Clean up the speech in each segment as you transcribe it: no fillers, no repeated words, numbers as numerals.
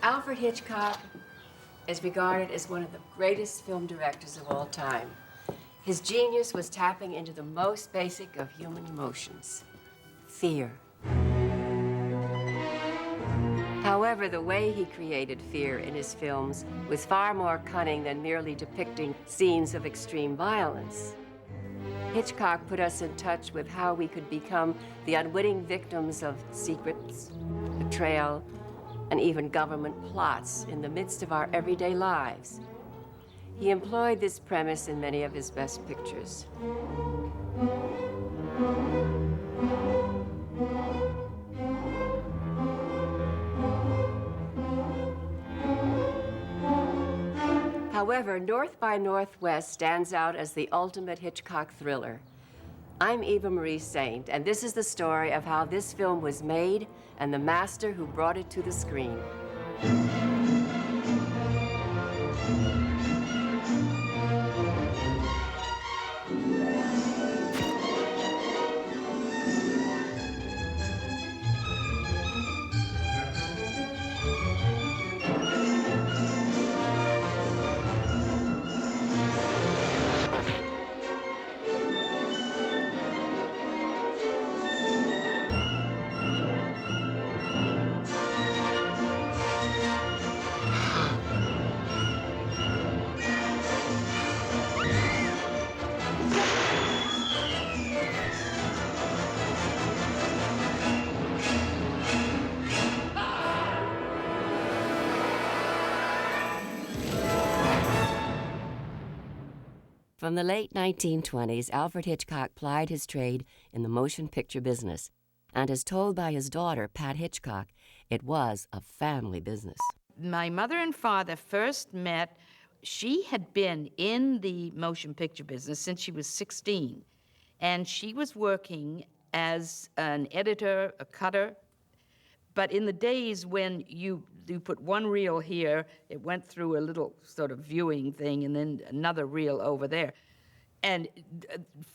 Alfred Hitchcock is regarded as one of the greatest film directors of all time. His genius was tapping into the most basic of human emotions, fear. However, the way he created fear in his films was far more cunning than merely depicting scenes of extreme violence. Hitchcock put us in touch with how we could become the unwitting victims of secrets, betrayal, and even government plots in the midst of our everyday lives. He employed this premise in many of his best pictures. However, North by Northwest stands out as the ultimate Hitchcock thriller. I'm Eva Marie Saint, and this is the story of how this film was made and the master who brought it to the screen. From the late 1920s, Alfred Hitchcock plied his trade in the motion picture business, and as told by his daughter, Pat Hitchcock, it was a family business. My mother and father first met. She had been in the motion picture business since she was 16, and she was working as an editor, a cutter. But in the days when you put one reel here, it went through a little sort of viewing thing, and then another reel over there. And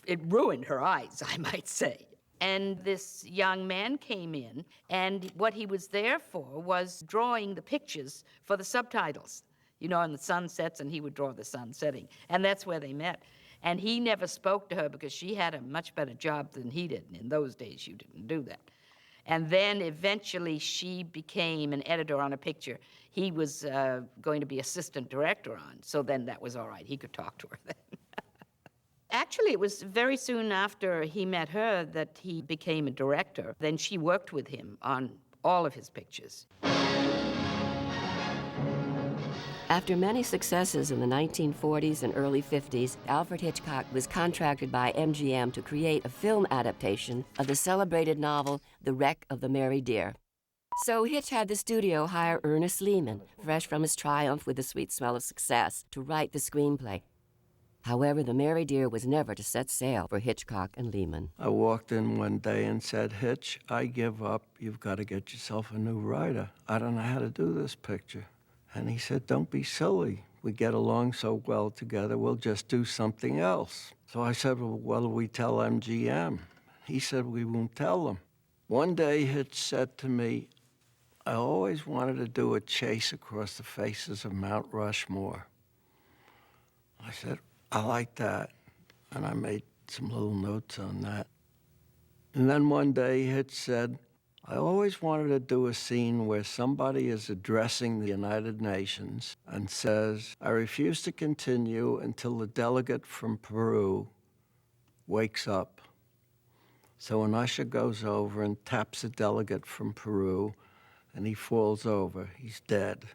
it ruined her eyes, I might say. And this young man came in, and what he was there for was drawing the pictures for the subtitles. You know, and the sun sets, and he would draw the sun setting. And that's where they met. And he never spoke to her because she had a much better job than he did. And in those days, you didn't do that. And then eventually she became an editor on a picture he was going to be assistant director on. So then that was all right. He could talk to her then. Actually, it was very soon after he met her that he became a director. Then she worked with him on all of his pictures. After many successes in the 1940s and early 50s, Alfred Hitchcock was contracted by MGM to create a film adaptation of the celebrated novel, The Wreck of the Mary Dear. So Hitch had the studio hire Ernest Lehman, fresh from his triumph with the sweet smell of success, to write the screenplay. However, the Mary Dear was never to set sail for Hitchcock and Lehman. I walked in one day and said, Hitch, I give up. You've got to get yourself a new writer. I don't know how to do this picture. And he said, don't be silly. We get along so well together, we'll just do something else. So I said, well, what'll we tell MGM? He said, we won't tell them. One day, Hitch said to me, I always wanted to do a chase across the faces of Mount Rushmore. I said, I like that. And I made some little notes on that. And then one day, Hitch said, I always wanted to do a scene where somebody is addressing the United Nations and says, I refuse to continue until the delegate from Peru wakes up. So an usher goes over and taps a delegate from Peru, and he falls over. He's dead.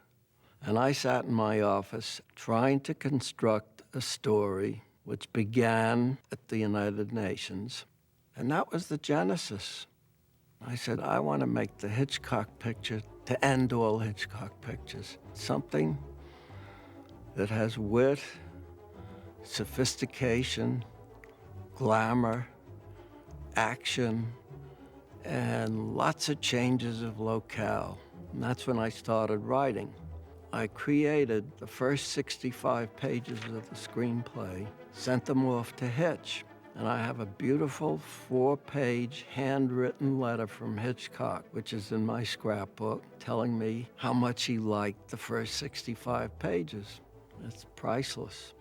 And I sat in my office trying to construct a story which began at the United Nations, and that was the genesis. I said, I want to make the Hitchcock picture to end all Hitchcock pictures. Something that has wit, sophistication, glamour, action, and lots of changes of locale. And that's when I started writing. I created the first 65 pages of the screenplay, sent them off to Hitch. And I have a beautiful 4-page handwritten letter from Hitchcock, which is in my scrapbook, telling me how much he liked the first 65 pages. It's priceless.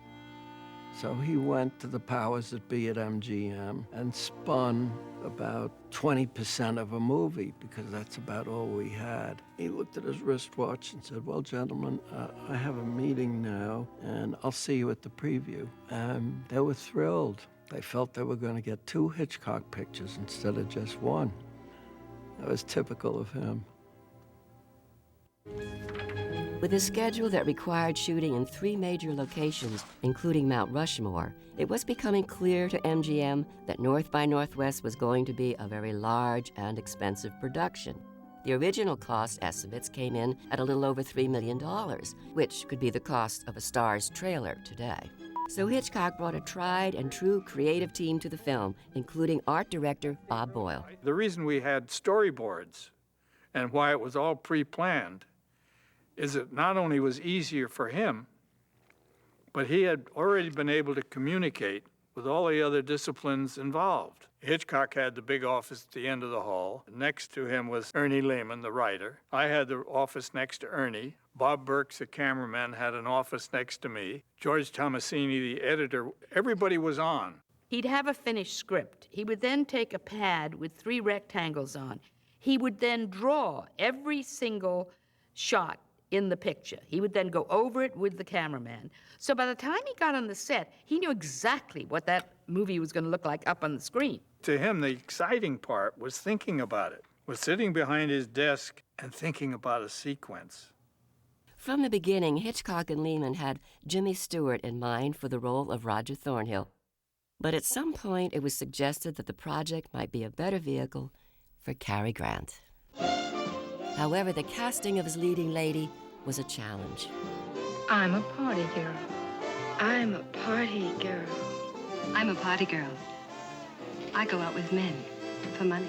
So he went to the powers that be at MGM and spun about 20% of a movie, because that's about all we had. He looked at his wristwatch and said, well, gentlemen, I have a meeting now, and I'll see you at the preview. And they were thrilled. They felt they were going to get 2 Hitchcock pictures instead of just 1. That was typical of him. With a schedule that required shooting in 3 major locations, including Mount Rushmore, it was becoming clear to MGM that North by Northwest was going to be a very large and expensive production. The original cost estimates came in at a little over $3 million, which could be the cost of a Starz trailer today. So Hitchcock brought a tried and true creative team to the film, including art director Bob Boyle. The reason we had storyboards and why it was all pre-planned is it not only was easier for him, but he had already been able to communicate with all the other disciplines involved. Hitchcock had the big office at the end of the hall. Next to him was Ernie Lehman, the writer. I had the office next to Ernie. Bob Burks, the cameraman, had an office next to me. George Tomasini, the editor, everybody was on. He'd have a finished script. He would then take a pad with 3 rectangles on. He would then draw every single shot in the picture. He would then go over it with the cameraman. So by the time he got on the set, he knew exactly what that movie was going to look like up on the screen. To him, the exciting part was thinking about it, was sitting behind his desk and thinking about a sequence. From the beginning, Hitchcock and Lehman had Jimmy Stewart in mind for the role of Roger Thornhill. But at some point, it was suggested that the project might be a better vehicle for Cary Grant. However, the casting of his leading lady was a challenge. I'm a party girl. I'm a party girl. I'm a party girl. I go out with men for money.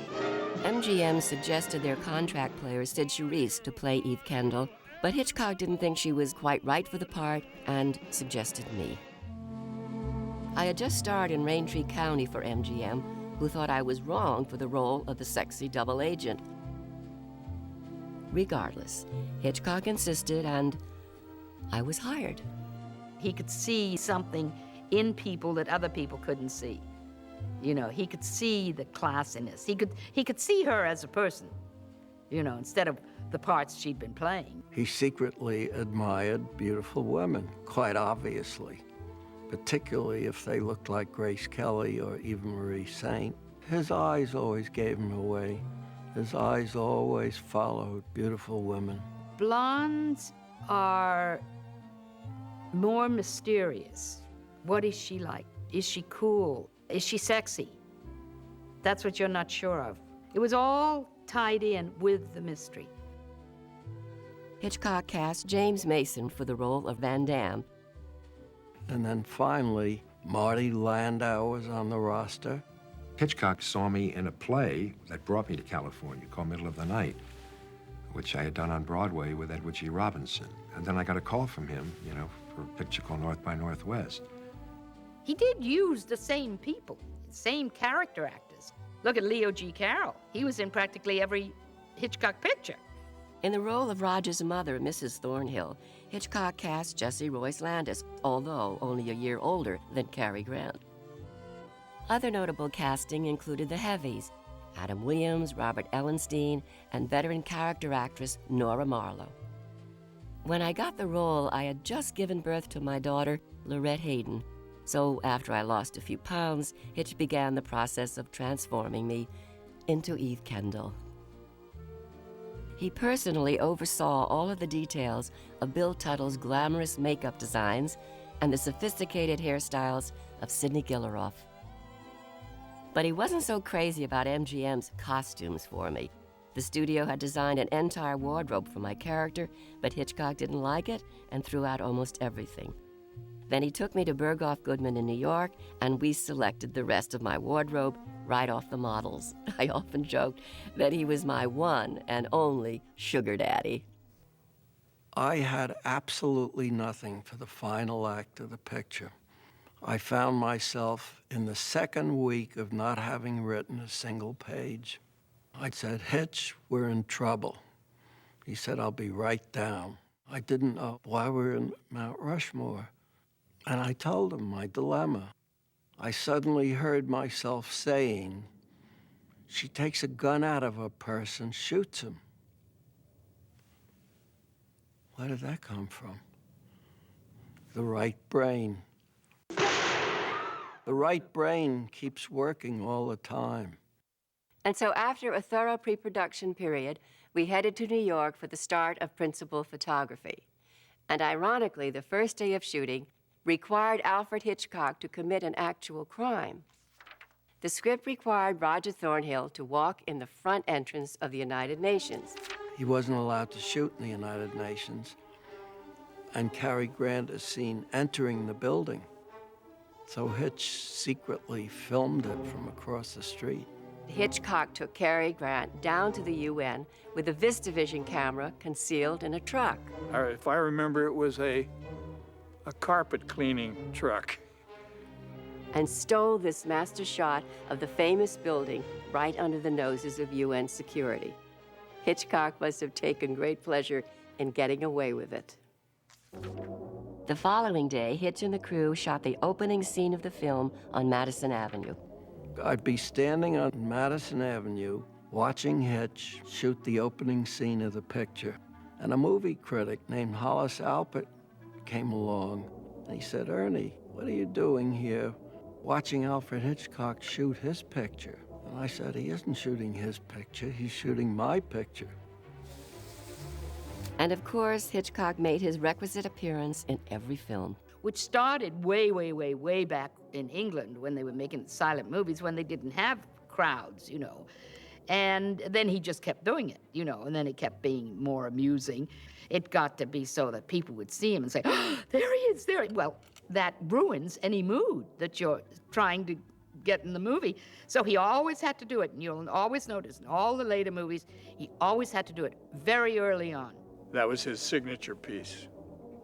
MGM suggested their contract player Sid Charisse to play Eve Kendall, but Hitchcock didn't think she was quite right for the part and suggested me. I had just starred in Raintree County for MGM, who thought I was wrong for the role of the sexy double agent. Regardless, Hitchcock insisted, and I was hired. He could see something in people that other people couldn't see. You know, he could see the classiness. He could see her as a person, you know, instead of the parts she'd been playing. He secretly admired beautiful women, quite obviously, particularly if they looked like Grace Kelly or Eva Marie Saint. His eyes always gave him away. His eyes always followed beautiful women. Blondes are more mysterious. What is she like? Is she cool? Is she sexy? That's what you're not sure of. It was all tied in with the mystery. Hitchcock cast James Mason for the role of Van Damme. And then finally, Marty Landau was on the roster. Hitchcock saw me in a play that brought me to California called Middle of the Night, which I had done on Broadway with Edward G. Robinson. And then I got a call from him, you know, for a picture called North by Northwest. He did use the same people, same character actors. Look at Leo G. Carroll. He was in practically every Hitchcock picture. In the role of Roger's mother, Mrs. Thornhill, Hitchcock cast Jessie Royce Landis, although only a year older than Cary Grant. Other notable casting included the heavies, Adam Williams, Robert Ellenstein, and veteran character actress Nora Marlowe. When I got the role, I had just given birth to my daughter, Lorette Hayden. So after I lost a few pounds, Hitch began the process of transforming me into Eve Kendall. He personally oversaw all of the details of Bill Tuttle's glamorous makeup designs and the sophisticated hairstyles of Sidney Gilleroff. But he wasn't so crazy about MGM's costumes for me. The studio had designed an entire wardrobe for my character, but Hitchcock didn't like it and threw out almost everything. Then he took me to Berghoff Goodman in New York, and we selected the rest of my wardrobe right off the models. I often joked that he was my one and only sugar daddy. I had absolutely nothing for the final act of the picture. I found myself in the second week of not having written a single page. I said, Hitch, we're in trouble. He said, I'll be right down. I didn't know why we're in Mount Rushmore. And I told him my dilemma. I suddenly heard myself saying, she takes a gun out of a person, shoots him. Where did that come from? The right brain. The right brain keeps working all the time. And so after a thorough pre-production period, we headed to New York for the start of principal photography. And ironically, the first day of shooting required Alfred Hitchcock to commit an actual crime. The script required Roger Thornhill to walk in the front entrance of the United Nations. He wasn't allowed to shoot in the United Nations, and Cary Grant is seen entering the building. So Hitch secretly filmed it from across the street. Hitchcock took Cary Grant down to the UN with a VistaVision camera concealed in a truck. If I remember, it was a carpet cleaning truck. And stole this master shot of the famous building right under the noses of UN security. Hitchcock must have taken great pleasure in getting away with it. The following day, Hitch and the crew shot the opening scene of the film on Madison Avenue. I'd be standing on Madison Avenue watching Hitch shoot the opening scene of the picture. And a movie critic named Hollis Alpert came along. And he said, Ernie, what are you doing here watching Alfred Hitchcock shoot his picture? And I said, he isn't shooting his picture, he's shooting my picture. And of course, Hitchcock made his requisite appearance in every film. Which started way, way, way, way back in England when they were making silent movies, when they didn't have crowds, you know. And then he just kept doing it, you know, and then it kept being more amusing. It got to be so that people would see him and say, oh, there he is, there he is. Well, that ruins any mood that you're trying to get in the movie. So he always had to do it, and you'll always notice in all the later movies, he always had to do it very early on. That was his signature piece.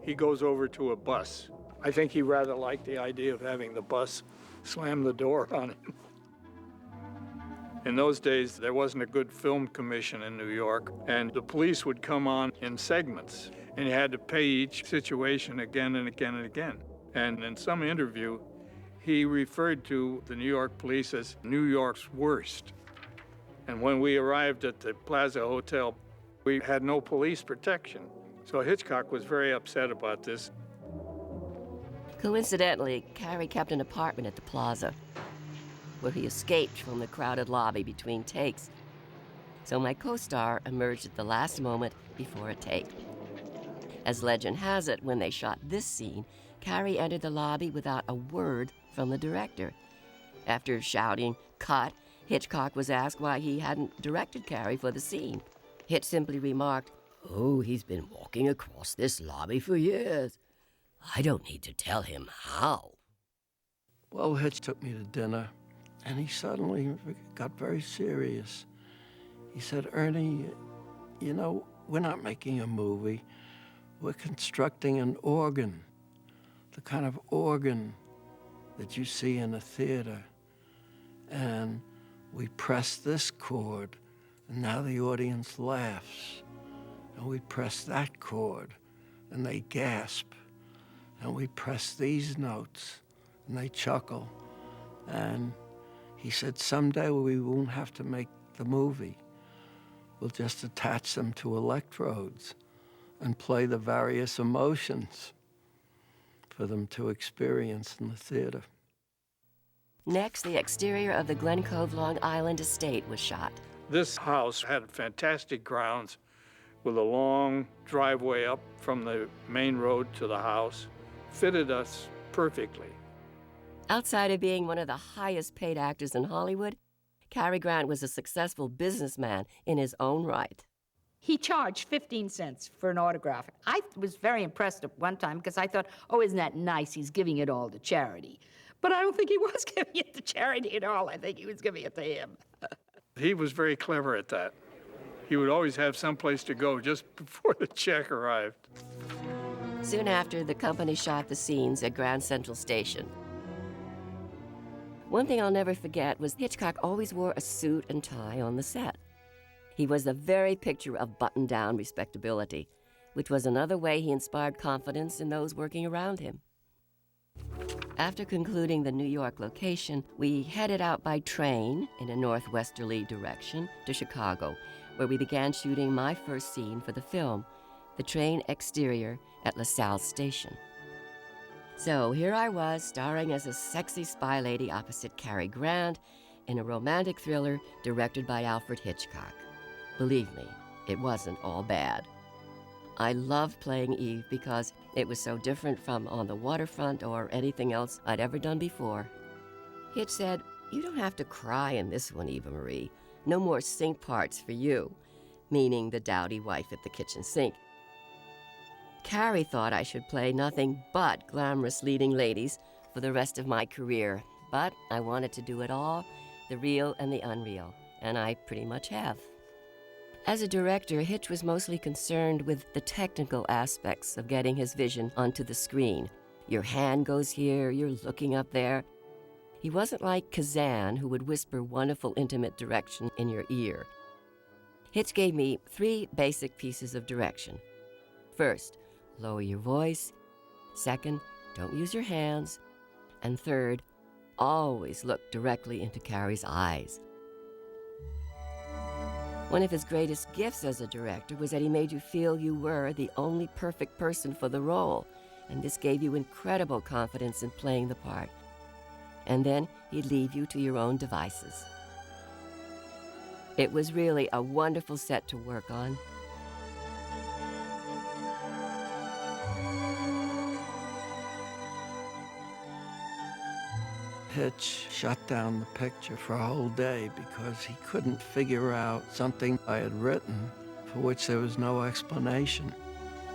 He goes over to a bus. I think he rather liked the idea of having the bus slam the door on him. In those days, there wasn't a good film commission in New York, and the police would come on in segments, and you had to pay each situation again and again and again. And in some interview, he referred to the New York police as New York's worst. And when we arrived at the Plaza Hotel, we had no police protection. So Hitchcock was very upset about this. Coincidentally, Cary kept an apartment at the Plaza, where he escaped from the crowded lobby between takes. So my co-star emerged at the last moment before a take. As legend has it, when they shot this scene, Cary entered the lobby without a word from the director. After shouting, "Cut," Hitchcock was asked why he hadn't directed Cary for the scene. Hitch simply remarked, "Oh, he's been walking across this lobby for years. I don't need to tell him how." Well, Hitch took me to dinner, and he suddenly got very serious. He said, Ernie, you know, we're not making a movie. We're constructing an organ, the kind of organ that you see in a theater. And we press this chord, and now the audience laughs. And we press that chord, and they gasp. And we press these notes, and they chuckle. And he said, someday we won't have to make the movie. We'll just attach them to electrodes and play the various emotions for them to experience in the theater. Next, the exterior of the Glen Cove, Long Island estate was shot. This house had fantastic grounds with a long driveway up from the main road to the house. Fitted us perfectly. Outside of being one of the highest paid actors in Hollywood, Cary Grant was a successful businessman in his own right. He charged 15 cents for an autograph. I was very impressed at one time because I thought, oh, isn't that nice? He's giving it all to charity. But I don't think he was giving it to charity at all. I think he was giving it to him. He was very clever at that. He would always have someplace to go just before the check arrived. Soon after, the company shot the scenes at Grand Central Station. One thing I'll never forget was Hitchcock always wore a suit and tie on the set. He was the very picture of button-down respectability, which was another way he inspired confidence in those working around him. After concluding the New York location, we headed out by train in a northwesterly direction to Chicago, where we began shooting my first scene for the film, the train exterior at LaSalle Station. So here I was, starring as a sexy spy lady opposite Cary Grant in a romantic thriller directed by Alfred Hitchcock. Believe me, it wasn't all bad. I loved playing Eve because it was so different from On the Waterfront or anything else I'd ever done before. Hitch said, "You don't have to cry in this one, Eva Marie. No more sink parts for you," meaning the dowdy wife at the kitchen sink. Cary thought I should play nothing but glamorous leading ladies for the rest of my career, but I wanted to do it all, the real and the unreal, and I pretty much have. As a director, Hitch was mostly concerned with the technical aspects of getting his vision onto the screen. Your hand goes here, you're looking up there. He wasn't like Kazan, who would whisper wonderful, intimate direction in your ear. Hitch gave me 3 basic pieces of direction. First, lower your voice. Second, don't use your hands. And third, always look directly into Cary's eyes. One of his greatest gifts as a director was that he made you feel you were the only perfect person for the role, and this gave you incredible confidence in playing the part. And then he'd leave you to your own devices. It was really a wonderful set to work on. Hitch shut down the picture for a whole day because he couldn't figure out something I had written for which there was no explanation.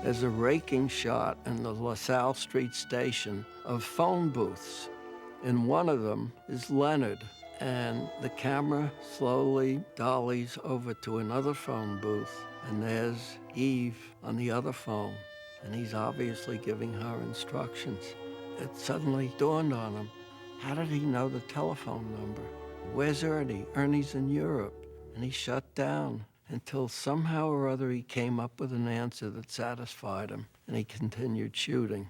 There's a raking shot in the LaSalle Street station of phone booths. In one of them is Leonard, and the camera slowly dollies over to another phone booth, and there's Eve on the other phone, and he's obviously giving her instructions. It suddenly dawned on him. How did he know the telephone number? Where's Ernie? Ernie's in Europe. And he shut down until somehow or other he came up with an answer that satisfied him, and he continued shooting.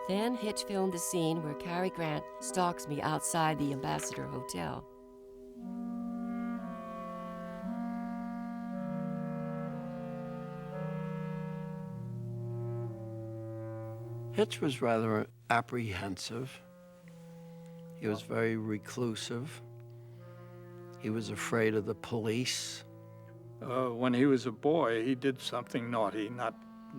Then Hitch filmed the scene where Cary Grant stalks me outside the Ambassador Hotel. Hitch was rather apprehensive. He was very reclusive. He was afraid of the police. When he was a boy, he did something naughty, not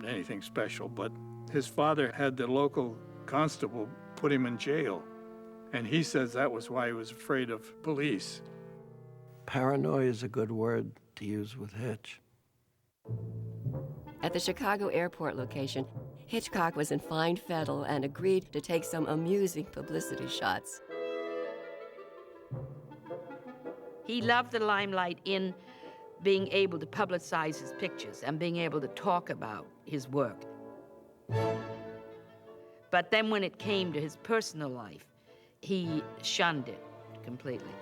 anything special, but his father had the local constable put him in jail. And he says that was why he was afraid of police. Paranoia is a good word to use with Hitch. At the Chicago airport location, Hitchcock was in fine fettle and agreed to take some amusing publicity shots. He loved the limelight in being able to publicize his pictures and being able to talk about his work. But then when it came to his personal life, he shunned it completely.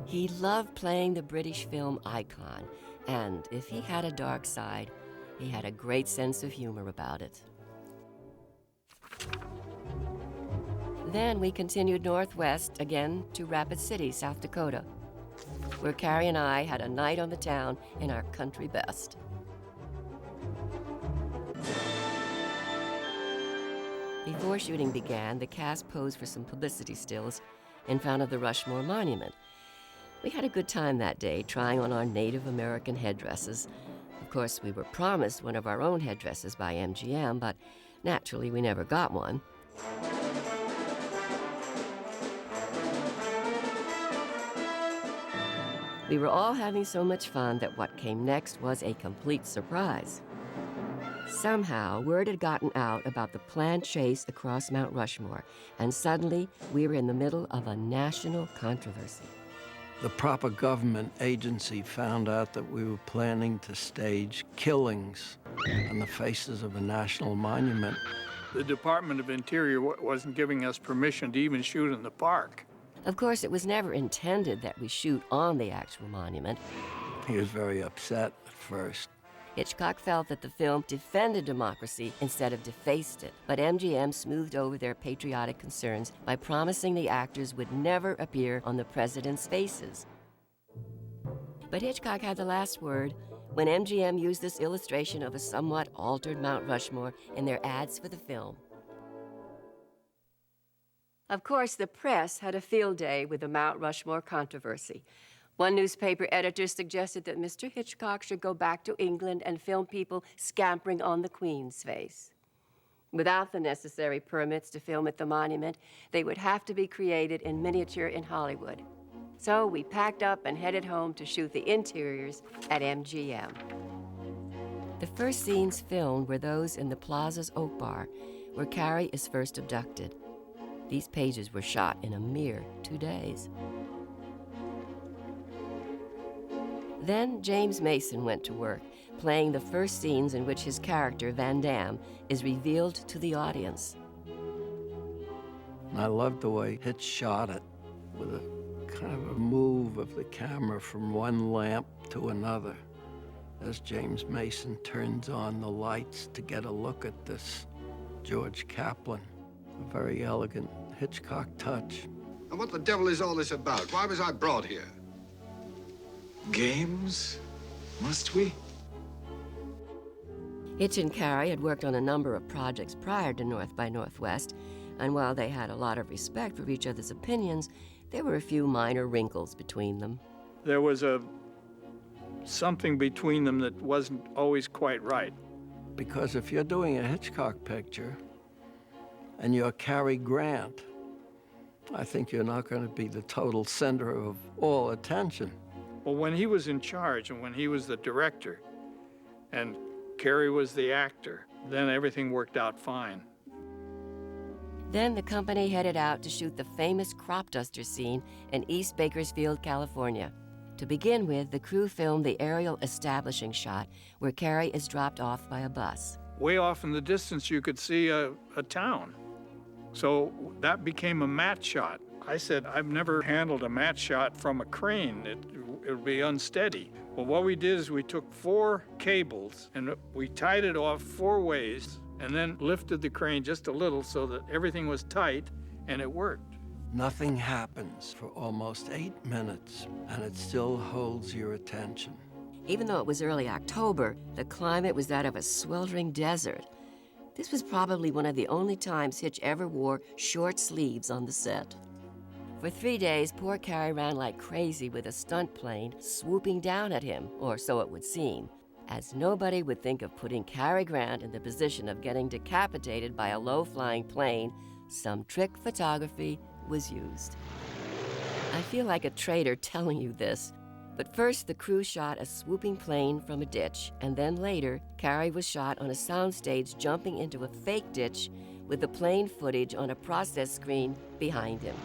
He loved playing the British film icon, and if he had a dark side, he had a great sense of humor about it. Then we continued northwest again to Rapid City, South Dakota, where Cary and I had a night on the town in our country best. Before shooting began, the cast posed for some publicity stills in front of the Rushmore Monument. We had a good time that day, trying on our Native American headdresses. Of course, we were promised one of our own headdresses by MGM, but naturally we never got one. We were all having so much fun that what came next was a complete surprise. Somehow, word had gotten out about the planned chase across Mount Rushmore, and suddenly we were in the middle of a national controversy. The proper government agency found out that we were planning to stage killings on the faces of a national monument The Department of Interior wasn't giving us permission to even shoot in the park. Of course, it was never intended that we shoot on the actual monument. He was very upset at first. Hitchcock felt that the film defended democracy instead of defaced it, but MGM smoothed over their patriotic concerns by promising the actors would never appear on the president's faces. But Hitchcock had the last word when MGM used this illustration of a somewhat altered Mount Rushmore in their ads for the film. Of course, the press had a field day with the Mount Rushmore controversy. One newspaper editor suggested that Mr. Hitchcock should go back to England and film people scampering on the Queen's face. Without the necessary permits to film at the monument, they would have to be created in miniature in Hollywood. So we packed up and headed home to shoot the interiors at MGM. The first scenes filmed were those in the Plaza's Oak Bar, where Carrie is first abducted. These pages were shot in a mere 2 days. Then James Mason went to work, playing the first scenes in which his character, Van Damme, is revealed to the audience. And I loved the way Hitch shot it, with a kind of a move of the camera from one lamp to another, as James Mason turns on the lights to get a look at this George Kaplan. A very elegant Hitchcock touch. And what the devil is all this about? Why was I brought here? Games? Must we? Hitch and Carrie had worked on a number of projects prior to North by Northwest, and while they had a lot of respect for each other's opinions, there were a few minor wrinkles between them. There was something between them that wasn't always quite right. Because if you're doing a Hitchcock picture and you're Cary Grant, I think you're not going to be the total center of all attention. Well, when he was in charge and when he was the director and Cary was the actor, then everything worked out fine. Then the company headed out to shoot the famous crop duster scene in East Bakersfield, California. To begin with, the crew filmed the aerial establishing shot where Carrie is dropped off by a bus. Way off in the distance, you could see a town. So that became a matte shot. I said, I've never handled a matte shot from a crane. It would be unsteady. Well, what we did is we took 4 cables and we tied it off 4 ways and then lifted the crane just a little so that everything was tight and it worked. Nothing happens for almost 8 minutes, and it still holds your attention. Even though it was early October, the climate was that of a sweltering desert. This was probably one of the only times Hitch ever wore short sleeves on the set. For 3 days, poor Carrie ran like crazy with a stunt plane swooping down at him, or so it would seem, as nobody would think of putting Cary Grant in the position of getting decapitated by a low-flying plane. Some trick photography was used. I feel like a traitor telling you this, but first the crew shot a swooping plane from a ditch, and then later, Cary was shot on a soundstage jumping into a fake ditch with the plane footage on a process screen behind him.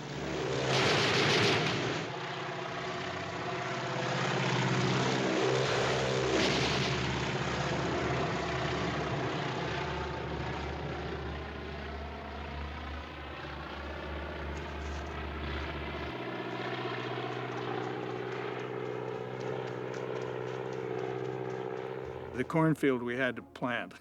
The cornfield we had to plant.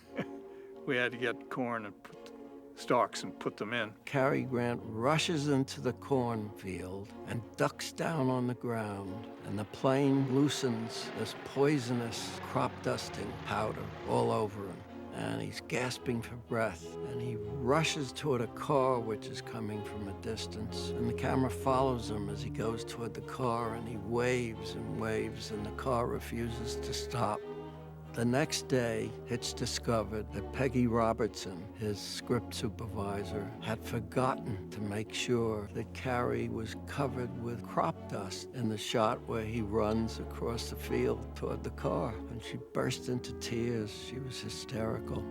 We had to get corn and put stalks and put them in. Cary Grant rushes into the cornfield and ducks down on the ground, and the plane loosens this poisonous crop dusting powder all over him. And he's gasping for breath, and he rushes toward a car which is coming from a distance, and the camera follows him as he goes toward the car, and he waves, and the car refuses to stop. The next day, Hitch discovered that Peggy Robertson, his script supervisor, had forgotten to make sure that Cary was covered with crop dust in the shot where he runs across the field toward the car. And she burst into tears. She was hysterical.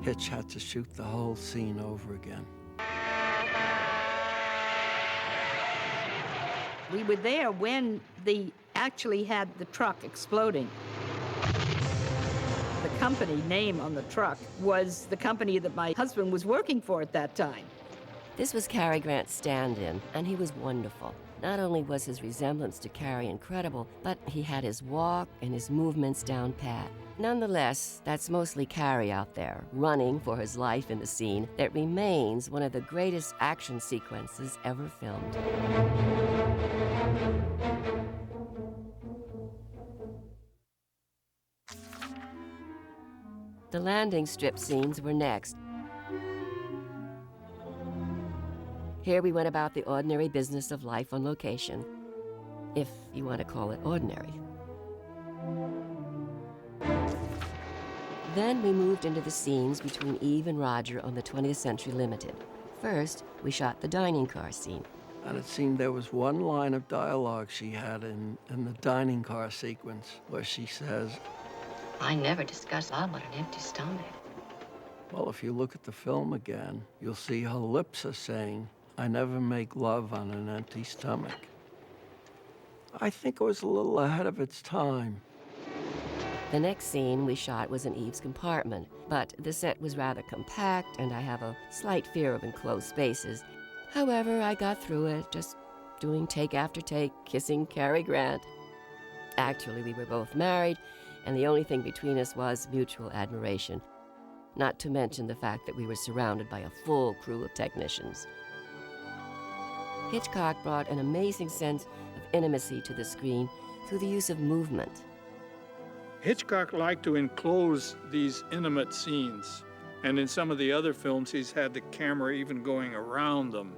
Hitch had to shoot the whole scene over again. We were there when they actually had the truck exploding. The company name on the truck was the company that my husband was working for at that time. This was Cary Grant's stand-in, and he was wonderful. Not only was his resemblance to Cary incredible, but he had his walk and his movements down pat. Nonetheless, that's mostly Cary out there, running for his life in the scene that remains one of the greatest action sequences ever filmed. The landing strip scenes were next. Here we went about the ordinary business of life on location, if you want to call it ordinary. Then we moved into the scenes between Eve and Roger on the 20th Century Limited. First, we shot the dining car scene. And it seemed there was one line of dialogue she had in the dining car sequence where she says, I never discuss love on an empty stomach. well, if you look at the film again, you'll see her lips are saying, I never make love on an empty stomach. I think it was a little ahead of its time. The next scene we shot was in Eve's compartment, but the set was rather compact and I have a slight fear of enclosed spaces. However, I got through it, just doing take after take, kissing Cary Grant. Actually, we were both married, and the only thing between us was mutual admiration, not to mention the fact that we were surrounded by a full crew of technicians. Hitchcock brought an amazing sense of intimacy to the screen through the use of movement. Hitchcock liked to enclose these intimate scenes, and in some of the other films, he's had the camera even going around them.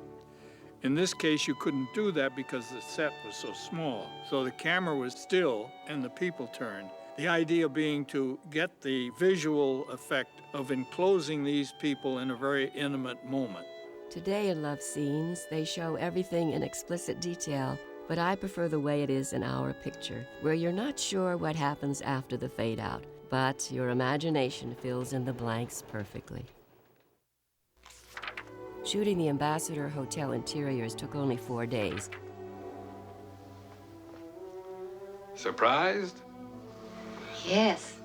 In this case, you couldn't do that because the set was so small. So the camera was still and the people turned. The idea being to get the visual effect of enclosing these people in a very intimate moment. Today in love scenes, they show everything in explicit detail, but I prefer the way it is in our picture, where you're not sure what happens after the fade out, but your imagination fills in the blanks perfectly. Shooting the Ambassador Hotel interiors took only 4 days. Surprised? Yes.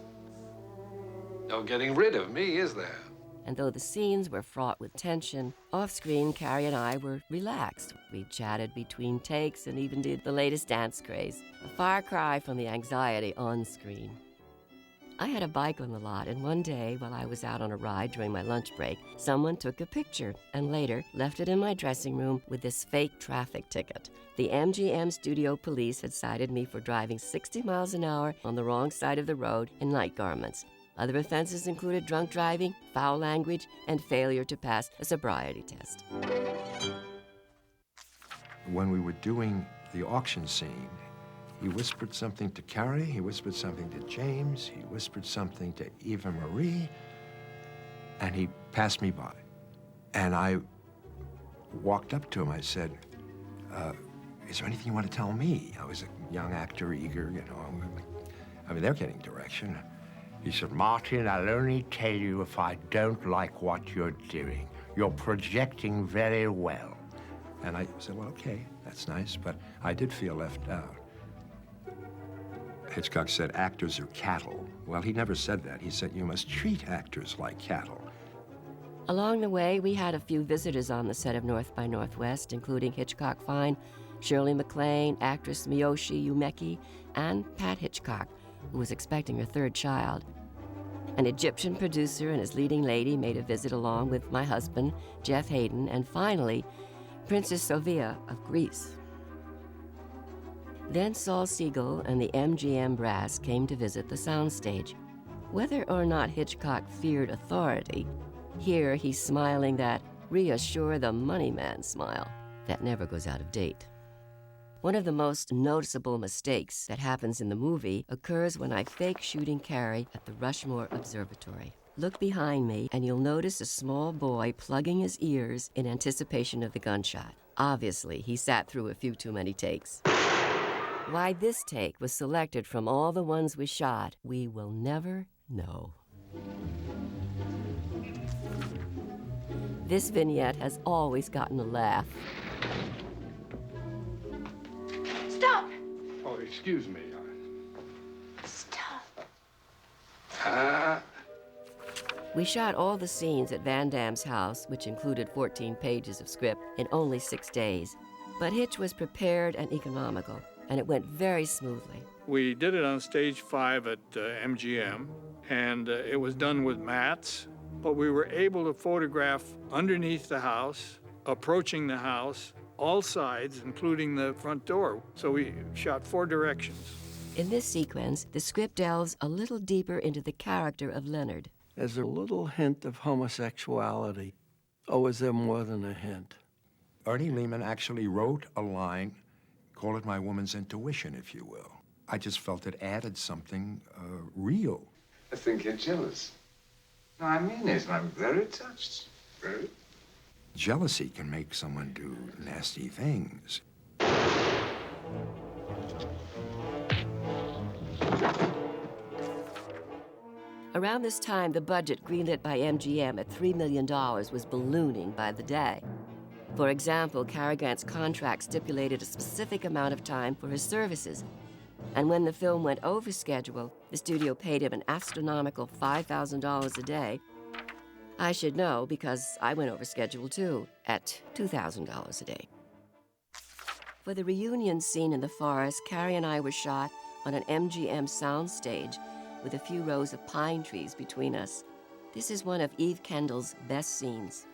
No getting rid of me, is there? And though the scenes were fraught with tension, off-screen, Cary and I were relaxed. We chatted between takes and even did the latest dance craze, a far cry from the anxiety on-screen. I had a bike on the lot, and one day, while I was out on a ride during my lunch break, someone took a picture and later left it in my dressing room with this fake traffic ticket. The MGM studio police had cited me for driving 60 miles an hour on the wrong side of the road in night garments. Other offenses included drunk driving, foul language, and failure to pass a sobriety test. When we were doing the auction scene, he whispered something to Cary, he whispered something to James, he whispered something to Eva Marie, and he passed me by. And I walked up to him, I said, is there anything you want to tell me? I was a young actor, eager, you know. I mean, they're getting direction. He said, Martin, I'll only tell you if I don't like what you're doing. You're projecting very well. And I said, well, okay, that's nice, but I did feel left out. Hitchcock said, actors are cattle. Well, he never said that. He said, you must treat actors like cattle. Along the way, we had a few visitors on the set of North by Northwest, including Hitchcock Fine, Shirley MacLaine, actress Miyoshi Umeki, and Pat Hitchcock, who was expecting her third child. An Egyptian producer and his leading lady made a visit along with my husband, Jeff Hayden, and finally, Princess Sofia of Greece. Then Saul Siegel and the MGM brass came to visit the soundstage. Whether or not Hitchcock feared authority, here he's smiling that reassure the money man smile that never goes out of date. One of the most noticeable mistakes that happens in the movie occurs when I fake shooting Cary at the Rushmore Observatory. Look behind me and you'll notice a small boy plugging his ears in anticipation of the gunshot. Obviously, he sat through a few too many takes. Why this take was selected from all the ones we shot, we will never know. This vignette has always gotten a laugh. Stop! Oh, excuse me. Stop. Ah. We shot all the scenes at Van Damme's house, which included 14 pages of script, in only 6 days. But Hitch was prepared and economical, and it went very smoothly. We did it on stage 5 at MGM, and it was done with mats, but we were able to photograph underneath the house, approaching the house, all sides, including the front door. So we shot 4 directions. In this sequence, the script delves a little deeper into the character of Leonard. There's a little hint of homosexuality. Oh, is there more than a hint? Ernie Lehman actually wrote a line, call it my woman's intuition, if you will. I just felt it added something real. I think you're jealous. No, I mean it. I'm very touched. Very. Jealousy can make someone do nasty things. Around this time, the budget greenlit by MGM at $3 million was ballooning by the day. For example, Cary Grant's contract stipulated a specific amount of time for his services. And when the film went over schedule, the studio paid him an astronomical $5,000 a day. I should know because I went over schedule too, at $2,000 a day. For the reunion scene in the forest, Cary and I were shot on an MGM soundstage with a few rows of pine trees between us. This is one of Eve Kendall's best scenes.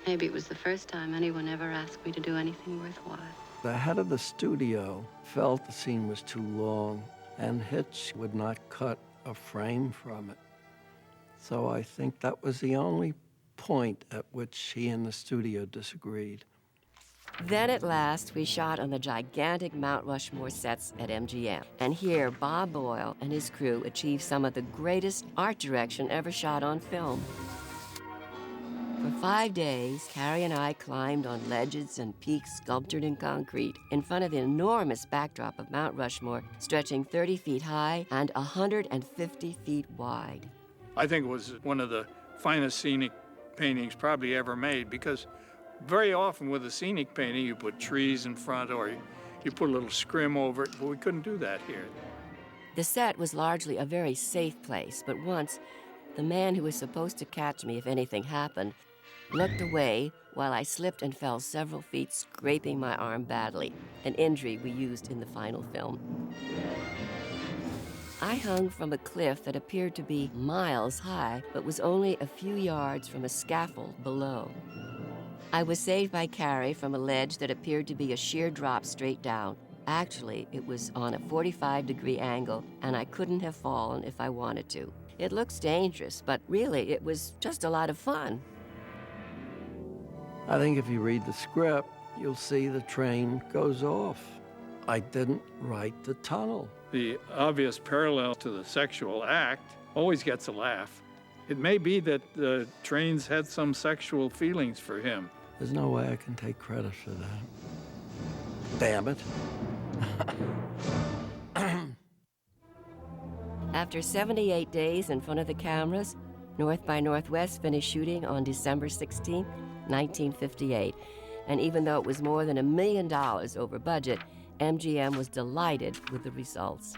Maybe it was the first time anyone ever asked me to do anything worthwhile. The head of the studio felt the scene was too long, and Hitch would not cut a frame from it. So I think that was the only point at which he and the studio disagreed. Then at last, we shot on the gigantic Mount Rushmore sets at MGM. And here, Bob Boyle and his crew achieved some of the greatest art direction ever shot on film. For 5 days, Cary and I climbed on ledges and peaks sculptured in concrete in front of the enormous backdrop of Mount Rushmore, stretching 30 feet high and 150 feet wide. I think it was one of the finest scenic paintings probably ever made, because very often with a scenic painting, you put trees in front or you put a little scrim over it, but we couldn't do that here. The set was largely a very safe place, but once, the man who was supposed to catch me if anything happened looked away while I slipped and fell several feet, scraping my arm badly, an injury we used in the final film. I hung from a cliff that appeared to be miles high, but was only a few yards from a scaffold below. I was saved by Cary from a ledge that appeared to be a sheer drop straight down. Actually, it was on a 45-degree angle, and I couldn't have fallen if I wanted to. It looks dangerous, but really, it was just a lot of fun. I think if you read the script, you'll see the train goes off. I didn't write the tunnel. The obvious parallel to the sexual act always gets a laugh. It may be that the trains had some sexual feelings for him. There's no way I can take credit for that. Damn it. After 78 days in front of the cameras, North by Northwest finished shooting on December 16, 1958. And even though it was more than $1 million over budget, MGM was delighted with the results.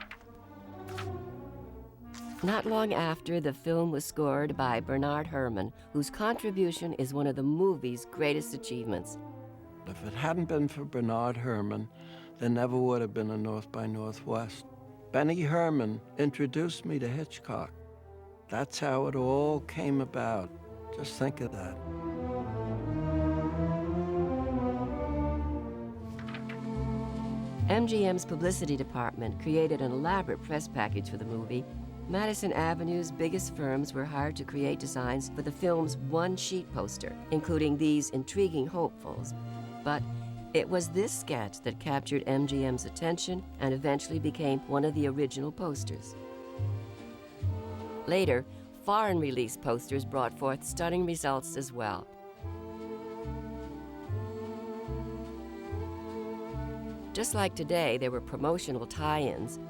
Not long after, the film was scored by Bernard Herrmann, whose contribution is one of the movie's greatest achievements. If it hadn't been for Bernard Herrmann, there never would have been a North by Northwest. Benny Herrmann introduced me to Hitchcock. That's how it all came about. Just think of that. MGM's publicity department created an elaborate press package for the movie. Madison Avenue's biggest firms were hired to create designs for the film's one-sheet poster, including these intriguing hopefuls. But it was this sketch that captured MGM's attention and eventually became one of the original posters. Later, foreign release posters brought forth stunning results as well. Just like today, there were promotional tie-ins.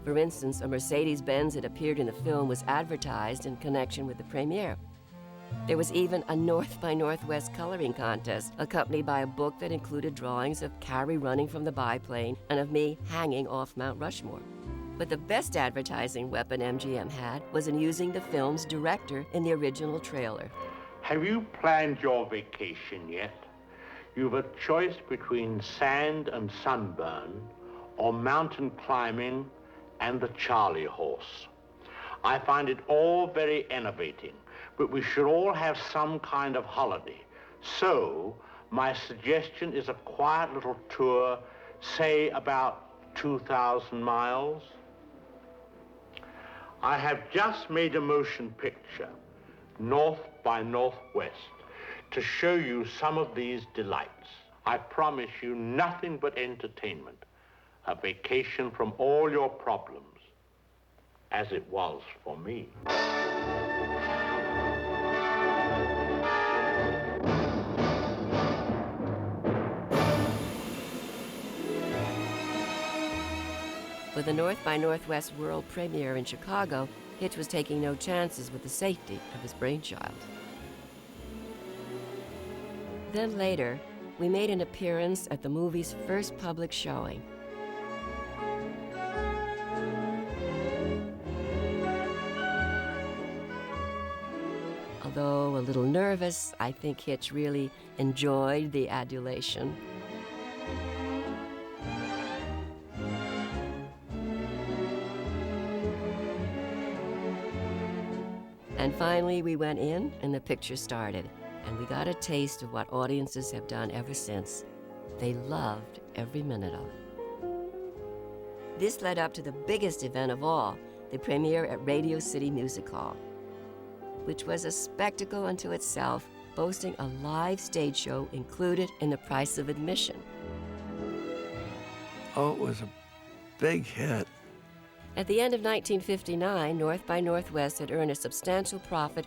For instance, a Mercedes-Benz that appeared in the film was advertised in connection with the premiere. There was even a North by Northwest coloring contest, accompanied by a book that included drawings of Cary running from the biplane and of me hanging off Mount Rushmore. But the best advertising weapon MGM had was in using the film's director in the original trailer. Have you planned your vacation yet? You've a choice between sand and sunburn or mountain climbing and the Charlie horse. I find it all very enervating, but we should all have some kind of holiday. So, my suggestion is a quiet little tour, say about 2,000 miles. I have just made a motion picture, North by Northwest, to show you some of these delights. I promise you nothing but entertainment, a vacation from all your problems, as it was for me. For the North by Northwest world premiere in Chicago, Hitch was taking no chances with the safety of his brainchild. Then later, we made an appearance at the movie's first public showing. Although a little nervous, I think Hitch really enjoyed the adulation. And finally, we went in, and the picture started, and we got a taste of what audiences have done ever since. They loved every minute of it. This led up to the biggest event of all, the premiere at Radio City Music Hall, which was a spectacle unto itself, boasting a live stage show included in the price of admission. Oh, it was a big hit. At the end of 1959, North by Northwest had earned a substantial profit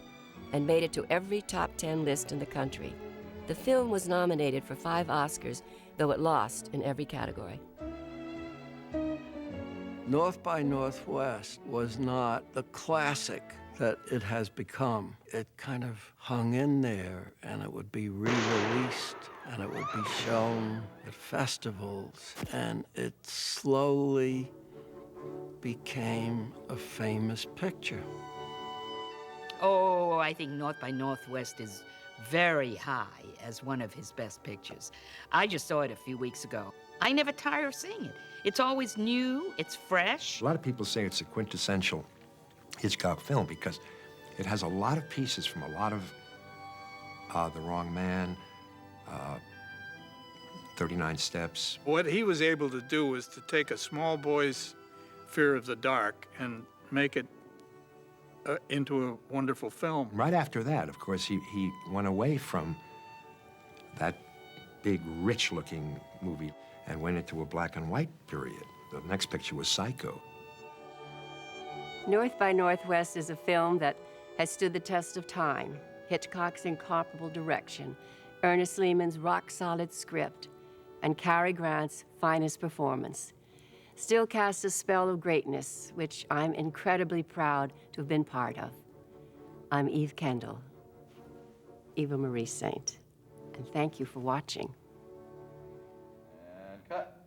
and made it to every top 10 list in the country. The film was nominated for 5 Oscars, though it lost in every category. North by Northwest was not the classic that it has become. It kind of hung in there, and it would be re-released, and it would be shown at festivals, and it slowly became a famous picture. Oh, I think North by Northwest is very high as one of his best pictures. I just saw it a few weeks ago. I never tire of seeing it. It's always new, it's fresh. A lot of people say it's a quintessential Hitchcock film because it has a lot of pieces from a lot of The Wrong Man, 39 Steps. What he was able to do was to take a small boy's fear of the dark and make it into a wonderful film. Right after that, of course, he went away from that big, rich-looking movie and went into a black and white period. The next picture was Psycho. North by Northwest is a film that has stood the test of time. Hitchcock's incomparable direction, Ernest Lehman's rock-solid script, and Cary Grant's finest performance still casts a spell of greatness, which I'm incredibly proud to have been part of. I'm Eve Kendall, Eva Marie Saint, and thank you for watching. And cut.